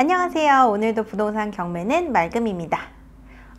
안녕하세요. 오늘도 부동산 경매는 맑음입니다.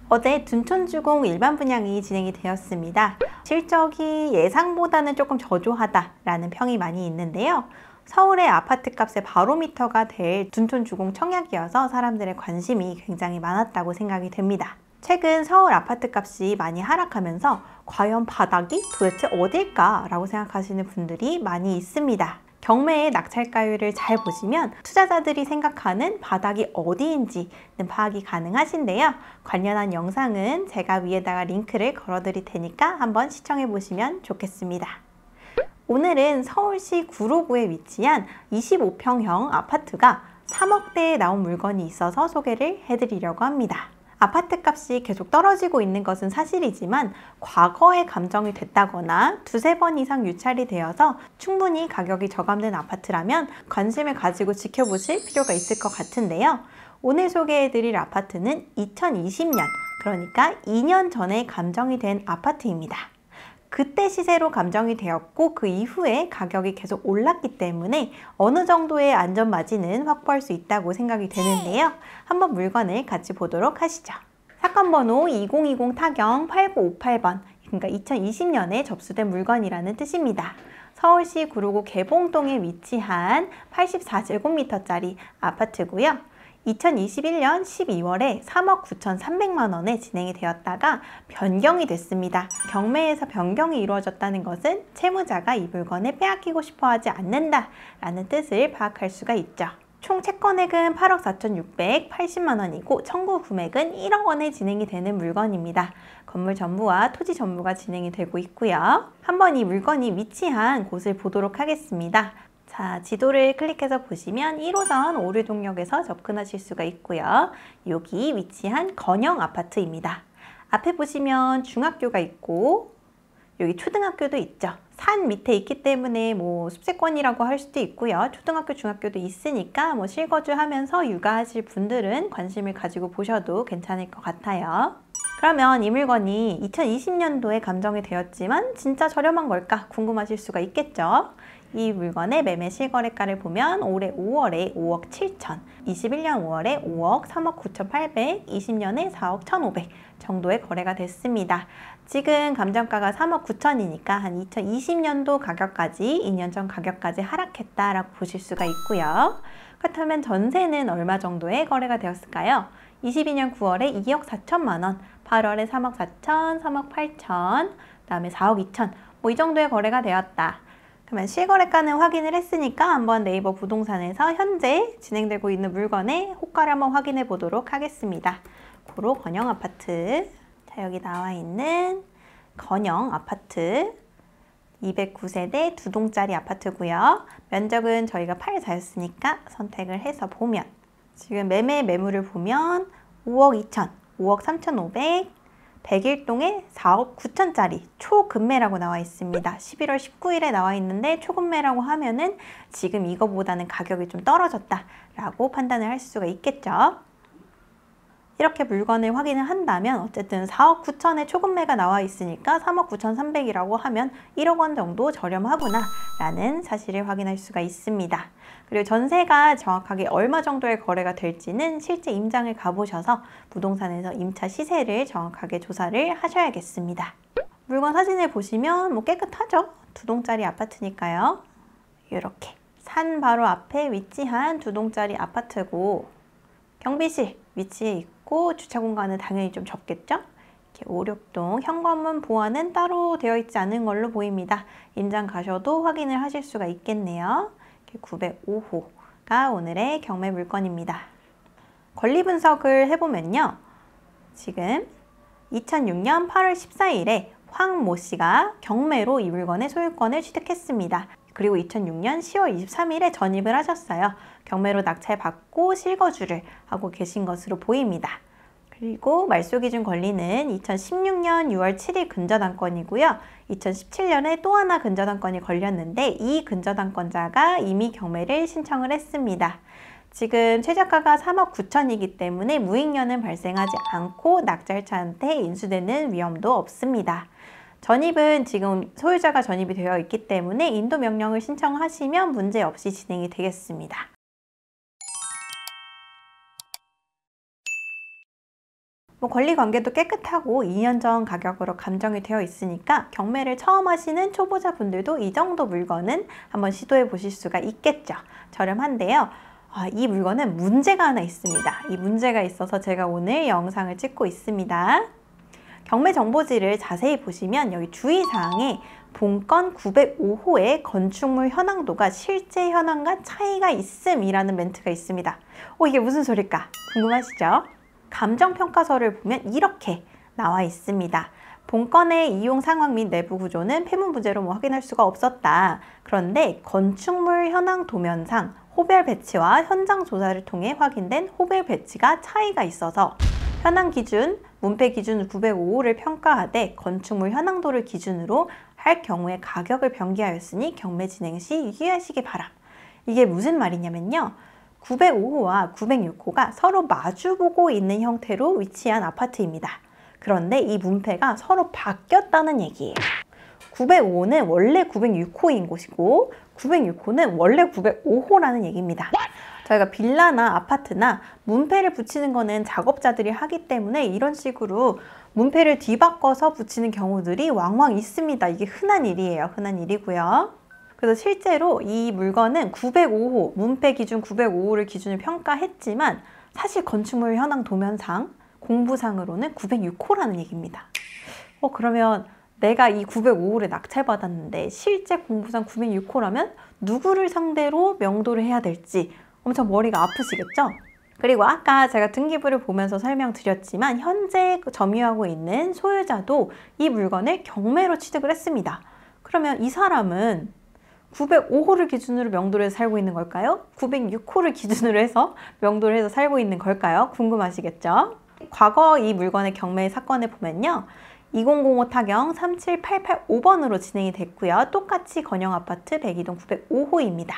어제 둔촌주공 일반 분양이 진행이 되었습니다. 실적이 예상보다는 조금 저조하다라는 평이 많이 있는데요. 서울의 아파트 값의 바로미터가 될 둔촌주공 청약이어서 사람들의 관심이 굉장히 많았다고 생각이 됩니다. 최근 서울 아파트 값이 많이 하락하면서 과연 바닥이 도대체 어딜까라고 생각하시는 분들이 많이 있습니다. 경매의 낙찰가율을 잘 보시면 투자자들이 생각하는 바닥이 어디인지는 파악이 가능하신데요. 관련한 영상은 제가 위에다가 링크를 걸어 드릴 테니까 한번 시청해 보시면 좋겠습니다. 오늘은 서울시 구로구에 위치한 25평형 아파트가 3억대에 나온 물건이 있어서 소개를 해드리려고 합니다. 아파트 값이 계속 떨어지고 있는 것은 사실이지만 과거에 감정이 됐다거나 두세 번 이상 유찰이 되어서 충분히 가격이 저감된 아파트라면 관심을 가지고 지켜보실 필요가 있을 것 같은데요. 오늘 소개해드릴 아파트는 2020년, 그러니까 2년 전에 감정이 된 아파트입니다. 그때 시세로 감정이 되었고 그 이후에 가격이 계속 올랐기 때문에 어느 정도의 안전마진은 확보할 수 있다고 생각이 되는데요. 한번 물건을 같이 보도록 하시죠. 사건 번호 2020 타경 8958번, 그러니까 2020년에 접수된 물건이라는 뜻입니다. 서울시 구로구 개봉동에 위치한 84제곱미터짜리 아파트고요. 2021년 12월에 3억 9,300만 원에 진행이 되었다가 변경이 됐습니다. 경매에서 변경이 이루어졌다는 것은 채무자가 이 물건을 빼앗기고 싶어 하지 않는다라는 뜻을 파악할 수가 있죠. 총 채권액은 8억 4,680만 원이고 청구 금액은 1억 원에 진행이 되는 물건입니다. 건물 전부와 토지 전부가 진행이 되고 있고요. 한번 이 물건이 위치한 곳을 보도록 하겠습니다. 자, 지도를 클릭해서 보시면 1호선 오류동역에서 접근하실 수가 있고요. 여기 위치한 건영 아파트입니다. 앞에 보시면 중학교가 있고 여기 초등학교도 있죠. 산 밑에 있기 때문에 숲세권이라고 할 수도 있고요. 초등학교, 중학교도 있으니까 실거주하면서 육아하실 분들은 관심을 가지고 보셔도 괜찮을 것 같아요. 그러면 이 물건이 2020년도에 감정이 되었지만 진짜 저렴한 걸까 궁금하실 수가 있겠죠. 이 물건의 매매 실거래가를 보면 올해 5월에 5억 7천, 21년 5월에 5억 3억 9,800, 20년에 4억 1,500 정도의 거래가 됐습니다. 지금 감정가가 3억 9천이니까 한 2020년도 가격까지 2년 전 가격까지 하락했다라고 보실 수가 있고요. 그렇다면 전세는 얼마 정도의 거래가 되었을까요? 22년 9월에 2억 4천만 원, 8월에 3억 4천, 3억 8천, 그다음에 4억 2천 이 정도의 거래가 되었다. 그러면 실거래가는 확인을 했으니까 한번 네이버 부동산에서 현재 진행되고 있는 물건의 호가를 한번 확인해 보도록 하겠습니다. 구로 건영 아파트. 자, 여기 나와 있는 건영 아파트 209세대 2동짜리 아파트고요. 면적은 저희가 8사였으니까 선택을 해서 보면 지금 매물을 보면 5억 2천, 5억 3,500, 101동에 4억 9천짜리 초급매라고 나와 있습니다. 11월 19일에 나와 있는데 초급매라고 하면은 지금 이거보다는 가격이 좀 떨어졌다라고 판단을 할 수가 있겠죠. 이렇게 물건을 확인을 한다면 어쨌든 4억 9천에 초급매가 나와 있으니까 3억 9,300이라고 하면 1억 원 정도 저렴하구나 라는 사실을 확인할 수가 있습니다. 그리고 전세가 정확하게 얼마 정도의 거래가 될지는 실제 임장을 가보셔서 부동산에서 임차 시세를 정확하게 조사를 하셔야겠습니다. 물건 사진을 보시면 깨끗하죠? 2동짜리 아파트니까요. 이렇게 산 바로 앞에 위치한 2동짜리 아파트고 경비실 위치에 있고 주차 공간은 당연히 좀 적겠죠? 이렇게 5, 6동 현관문 보안은 따로 되어 있지 않은 걸로 보입니다. 임장 가셔도 확인을 하실 수가 있겠네요. 905호가 오늘의 경매 물건입니다. 권리 분석을 해보면요. 지금 2006년 8월 14일에 황모 씨가 경매로 이 물건의 소유권을 취득했습니다. 그리고 2006년 10월 23일에 전입을 하셨어요. 경매로 낙찰받고 실거주를 하고 계신 것으로 보입니다. 그리고 말소기준 권리는 2016년 6월 7일 근저당권이고요. 2017년에 또 하나 근저당권이 걸렸는데 이 근저당권자가 이미 경매를 신청을 했습니다. 지금 최저가가 3억 9천이기 때문에 무익년은 발생하지 않고 낙찰자한테 인수되는 위험도 없습니다. 전입은 지금 소유자가 전입이 되어 있기 때문에 인도 명령을 신청하시면 문제없이 진행이 되겠습니다. 권리관계도 깨끗하고 2년 전 가격으로 감정이 되어 있으니까 경매를 처음 하시는 초보자분들도 이 정도 물건은 한번 시도해 보실 수가 있겠죠. 저렴한데요. 이 물건은 문제가 하나 있습니다. 이 문제가 있어서 제가 오늘 영상을 찍고 있습니다. 경매 정보지를 자세히 보시면 여기 주의사항에 본건 905호의 건축물 현황도가 실제 현황과 차이가 있음이라는 멘트가 있습니다. 이게 무슨 소릴까? 궁금하시죠? 감정평가서를 보면 이렇게 나와 있습니다. 본건의 이용 상황 및 내부 구조는 폐문 부재로 확인할 수가 없었다. 그런데 건축물 현황 도면상 호별 배치와 현장 조사를 통해 확인된 호별 배치가 차이가 있어서 현황 기준, 문패 기준 905호를 평가하되 건축물 현황도를 기준으로 할 경우에 가격을 병기하였으니 경매 진행 시 유의하시기 바람. 이게 무슨 말이냐면요. 905호와 906호가 서로 마주보고 있는 형태로 위치한 아파트입니다. 그런데 이 문패가 서로 바뀌었다는 얘기예요. 905호는 원래 906호인 곳이고 906호는 원래 905호라는 얘기입니다. 저희가 빌라나 아파트나 문패를 붙이는 거는 작업자들이 하기 때문에 이런 식으로 문패를 뒤바꿔서 붙이는 경우들이 왕왕 있습니다. 이게 흔한 일이에요. 흔한 일이고요. 그래서 실제로 이 물건은 905호, 문패 기준 905호를 기준으로 평가했지만 사실 건축물 현황 도면상, 공부상으로는 906호라는 얘기입니다. 그러면 내가 이 905호를 낙찰받았는데 실제 공부상 906호라면 누구를 상대로 명도를 해야 될지 엄청 머리가 아프시겠죠? 그리고 아까 제가 등기부를 보면서 설명드렸지만 현재 점유하고 있는 소유자도 이 물건을 경매로 취득을 했습니다. 그러면 이 사람은 905호를 기준으로 명도를 해서 살고 있는 걸까요? 906호를 기준으로 해서 명도를 해서 살고 있는 걸까요? 궁금하시겠죠? 과거 이 물건의 경매 사건을 보면요. 2005 타경 37885번으로 진행이 됐고요. 똑같이 건영아파트 102동 905호입니다.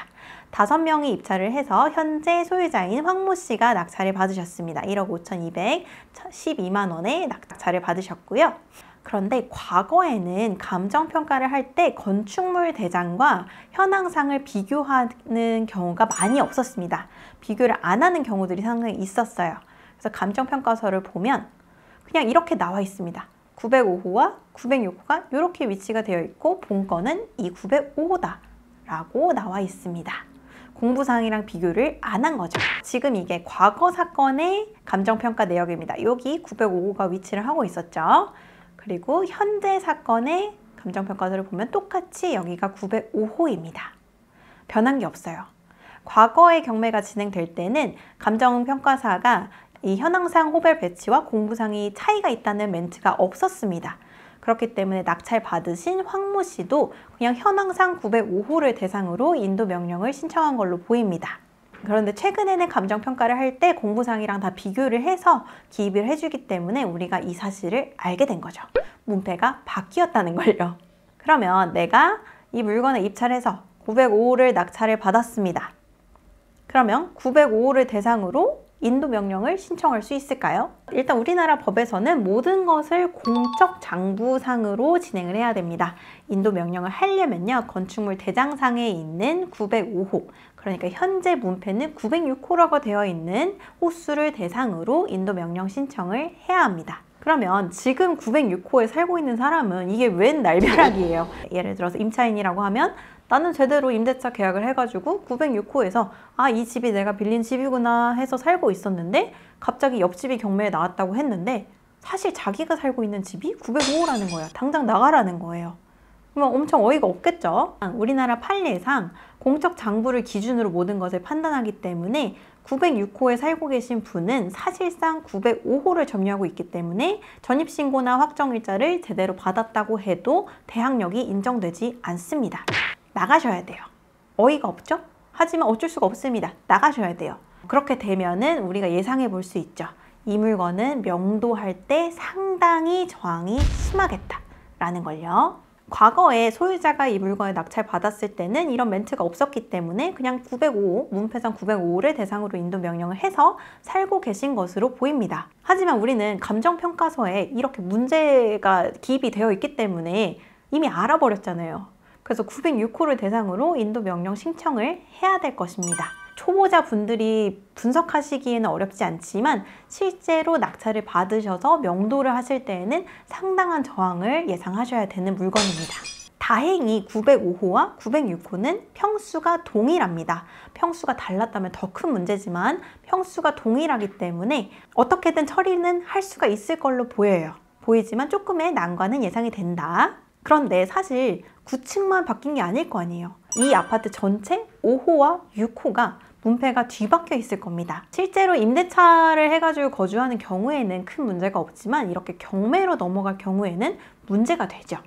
5명이 입찰을 해서 현재 소유자인 황모 씨가 낙찰을 받으셨습니다. 1억 5,212만 원의 낙찰을 받으셨고요. 그런데 과거에는 감정평가를 할 때 건축물 대장과 현황상을 비교하는 경우가 많이 없었습니다. 비교를 안 하는 경우들이 상당히 있었어요. 그래서 감정평가서를 보면 그냥 이렇게 나와 있습니다. 905호와 906호가 이렇게 위치가 되어 있고 본건은 이 905호다 라고 나와 있습니다. 공부사항이랑 비교를 안 한 거죠. 지금 이게 과거 사건의 감정평가 내역입니다. 여기 905호가 위치를 하고 있었죠. 그리고 현재 사건의 감정평가서를 보면 똑같이 여기가 905호입니다. 변한 게 없어요. 과거의 경매가 진행될 때는 감정평가사가 이 현황상 호별 배치와 공부상이 차이가 있다는 멘트가 없었습니다. 그렇기 때문에 낙찰 받으신 황모 씨도 그냥 현황상 905호를 대상으로 인도 명령을 신청한 걸로 보입니다. 그런데 최근에는 감정평가를 할 때 공부상이랑 다 비교를 해서 기입을 해주기 때문에 우리가 이 사실을 알게 된 거죠. 문패가 바뀌었다는 걸요. 그러면 내가 이 물건을 입찰해서 905호를 낙찰을 받았습니다. 그러면 905호를 대상으로 인도 명령을 신청할 수 있을까요? 일단 우리나라 법에서는 모든 것을 공적 장부상으로 진행을 해야 됩니다. 인도 명령을 하려면요. 건축물 대장상에 있는 905호, 그러니까 현재 문패는 906호라고 되어 있는 호수를 대상으로 인도 명령 신청을 해야 합니다. 그러면 지금 906호에 살고 있는 사람은 이게 웬 날벼락이에요. 예를 들어서 임차인이라고 하면 나는 제대로 임대차 계약을 해가지고 906호에서 이 집이 내가 빌린 집이구나 해서 살고 있었는데 갑자기 옆집이 경매에 나왔다고 했는데 사실 자기가 살고 있는 집이 905호라는 거예요. 당장 나가라는 거예요. 그러면 엄청 어이가 없겠죠. 우리나라 판례상 공적 장부를 기준으로 모든 것을 판단하기 때문에 906호에 살고 계신 분은 사실상 905호를 점유하고 있기 때문에 전입신고나 확정일자를 제대로 받았다고 해도 대항력이 인정되지 않습니다. 나가셔야 돼요. 어이가 없죠? 하지만 어쩔 수가 없습니다. 나가셔야 돼요. 그렇게 되면은 우리가 예상해 볼 수 있죠. 이 물건은 명도할 때 상당히 저항이 심하겠다라는 걸요. 과거에 소유자가 이 물건을 낙찰받았을 때는 이런 멘트가 없었기 때문에 그냥 905, 문패상 905를 대상으로 인도 명령을 해서 살고 계신 것으로 보입니다. 하지만 우리는 감정평가서에 이렇게 문제가 기입이 되어 있기 때문에 이미 알아버렸잖아요. 그래서 906호를 대상으로 인도 명령 신청을 해야 될 것입니다. 초보자 분들이 분석하시기에는 어렵지 않지만 실제로 낙찰을 받으셔서 명도를 하실 때에는 상당한 저항을 예상하셔야 되는 물건입니다. 다행히 905호와 906호는 평수가 동일합니다. 평수가 달랐다면 더 큰 문제지만 평수가 동일하기 때문에 어떻게든 처리는 할 수가 있을 걸로 보여요. 보이지만 조금의 난관은 예상이 된다. 그런데 사실 구층만 바뀐 게 아닐 거 아니에요. 이 아파트 전체 5호와 6호가 문패가 뒤바뀌어 있을 겁니다. 실제로 임대차를 해가지고 거주하는 경우에는 큰 문제가 없지만 이렇게 경매로 넘어갈 경우에는 문제가 되죠.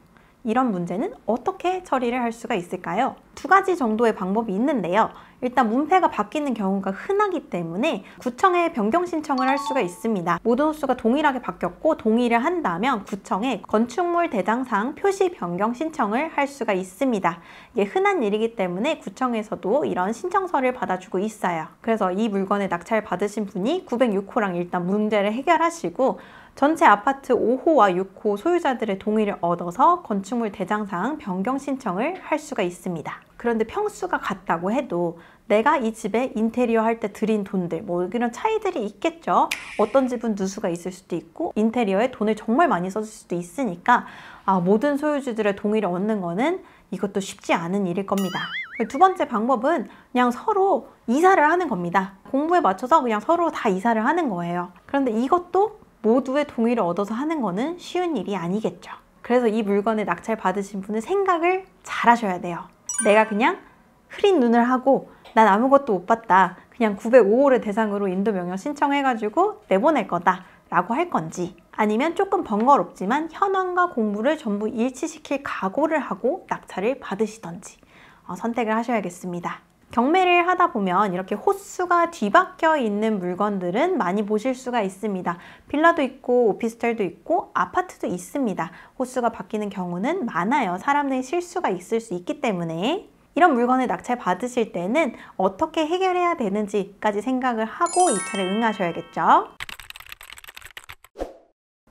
이런 문제는 어떻게 처리를 할 수가 있을까요? 두 가지 정도의 방법이 있는데요. 일단 문패가 바뀌는 경우가 흔하기 때문에 구청에 변경 신청을 할 수가 있습니다. 모든 호수가 동일하게 바뀌었고 동의를 한다면 구청에 건축물 대장상 표시 변경 신청을 할 수가 있습니다. 이게 흔한 일이기 때문에 구청에서도 이런 신청서를 받아주고 있어요. 그래서 이 물건을 낙찰 받으신 분이 906호랑 일단 문제를 해결하시고 전체 아파트 5호와 6호 소유자들의 동의를 얻어서 건축물 대장상 변경 신청을 할 수가 있습니다. 그런데 평수가 같다고 해도 내가 이 집에 인테리어 할 때 들인 돈들, 뭐 이런 차이들이 있겠죠. 어떤 집은 누수가 있을 수도 있고 인테리어에 돈을 정말 많이 썼을 수도 있으니까 모든 소유주들의 동의를 얻는 거는 이것도 쉽지 않은 일일 겁니다. 두 번째 방법은 그냥 서로 이사를 하는 겁니다. 공부에 맞춰서 그냥 서로 다 이사를 하는 거예요. 그런데 이것도 모두의 동의를 얻어서 하는 거는 쉬운 일이 아니겠죠. 그래서 이 물건을 낙찰 받으신 분은 생각을 잘 하셔야 돼요. 내가 그냥 흐린 눈을 하고 난 아무것도 못 봤다. 그냥 905호를 대상으로 인도 명령 신청해가지고 내보낼 거다 라고 할 건지, 아니면 조금 번거롭지만 현황과 공부를 전부 일치시킬 각오를 하고 낙찰을 받으시던지 선택을 하셔야겠습니다. 경매를 하다 보면 이렇게 호수가 뒤바뀌어 있는 물건들은 많이 보실 수가 있습니다. 빌라도 있고 오피스텔도 있고 아파트도 있습니다. 호수가 바뀌는 경우는 많아요. 사람들의 실수가 있을 수 있기 때문에. 이런 물건을 낙찰 받으실 때는 어떻게 해결해야 되는지까지 생각을 하고 입찰에 응하셔야겠죠.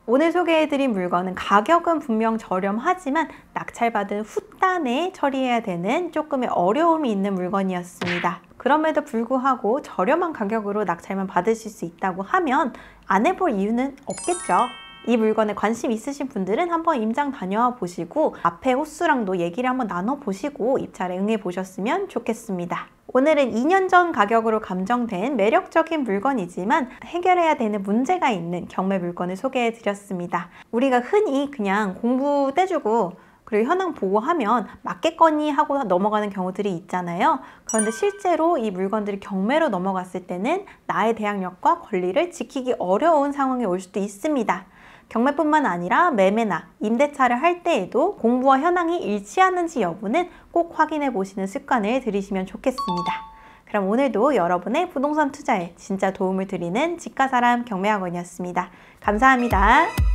오늘 소개해드린 물건은 가격은 분명 저렴하지만 낙찰받은 후단에 처리해야 되는 조금의 어려움이 있는 물건이었습니다. 그럼에도 불구하고 저렴한 가격으로 낙찰만 받으실 수 있다고 하면 안 해볼 이유는 없겠죠. 이 물건에 관심 있으신 분들은 한번 임장 다녀와 보시고 앞에 호수랑도 얘기를 한번 나눠보시고 입찰에 응해 보셨으면 좋겠습니다. 오늘은 2년 전 가격으로 감정된 매력적인 물건이지만 해결해야 되는 문제가 있는 경매 물건을 소개해 드렸습니다. 우리가 흔히 그냥 공부 떼주고 그리고 현황 보고하면 맞겠거니 하고 넘어가는 경우들이 있잖아요. 그런데 실제로 이 물건들이 경매로 넘어갔을 때는 나의 대항력과 권리를 지키기 어려운 상황이 올 수도 있습니다. 경매뿐만 아니라 매매나 임대차를 할 때에도 공부와 현황이 일치하는지 여부는 꼭 확인해 보시는 습관을 들이시면 좋겠습니다. 그럼 오늘도 여러분의 부동산 투자에 진짜 도움을 드리는 집가사람 경매학원이었습니다. 감사합니다.